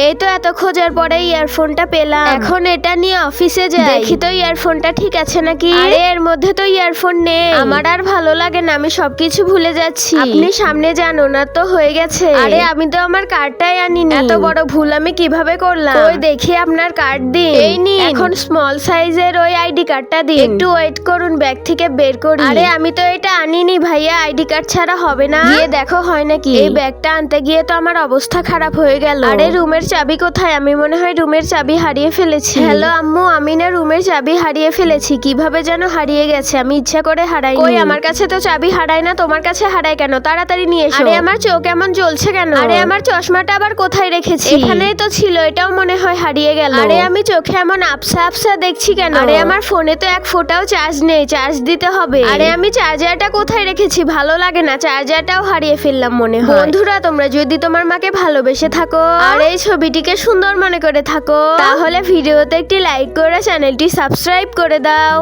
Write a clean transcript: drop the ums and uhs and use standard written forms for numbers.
এই তো এত খোঁজার পরে ইয়ারফোনটা পেলাম, এখন এটা নিয়ে অফিসে যাই, দেখি তো ইয়ারফোনটা ঠিক আছে নাকি। আরে এর মধ্যে তো ইয়ারফোন নেই, আমার আর ভালো লাগে না, আমি সবকিছু ভুলে যাচ্ছি। আপনি সামনে যান, ওনার তো হয়ে গেছে। আরে আমি তো আমার কার্ডটাই আনিনি, এত বড় ভুল আমি কিভাবে করলাম। ওই দেখি আপনার কার্ড দিন। এই নিন, এখন স্মল সাইজের ওই আইডি কার্ডটা দিন। একটু ওয়েট করুন, ব্যাগ থেকে বের করি। আরে আমি তো এটা আনিনি ভাইয়া, আইডি কার্ড ছাড়া হবে না। গিয়ে দেখো হয় নাকি। এই ব্যাগটা আনতে গিয়ে তো আমার অবস্থা খারাপ হয়ে গেল। আরে রুমের চাবি কোথায়? আমি মনে হয় রুমের চাবি হারিয়ে ফেলেছি। হ্যালো আম্মু, আমি না রুমের চাবি হারিয়ে ফেলেছি, কিভাবে যেন হারিয়ে গেছে, আমি ইচ্ছা করে হারাইনি। কই আমার কাছে তো চাবি হারায় না, তোমার কাছে হারায় কেন? তাড়াতাড়ি নিয়ে এসো। আরে আমার চোখ এমন জ্বলছে কেন? আরে আমার চশমাটা আবার কোথায় রেখেছি? এখানেই তো ছিল, এটাও মনে হয় হারিয়ে গেল। আরে আমি চোখে এমন আবসা আবসা দেখছি কেন? আরে আমার ফোনে তো এক ফোঁটাও চার্জ নেই, চার্জ দিতে হবে। আরে আমি চার্জারটা কোথায় রেখেছি? ভালো লাগে না, চার্জারটাও হারিয়ে ফেললাম মনে হয়। বন্ধুরা, তোমরা যদি তোমার মাকে ভালোবেসে থাকো আর এই ছবিটিকে সুন্দর মনে করে থাকো, তাহলে ভিডিওতে একটি লাইক করে চ্যানেলটি সাবস্ক্রাইব করে দাও।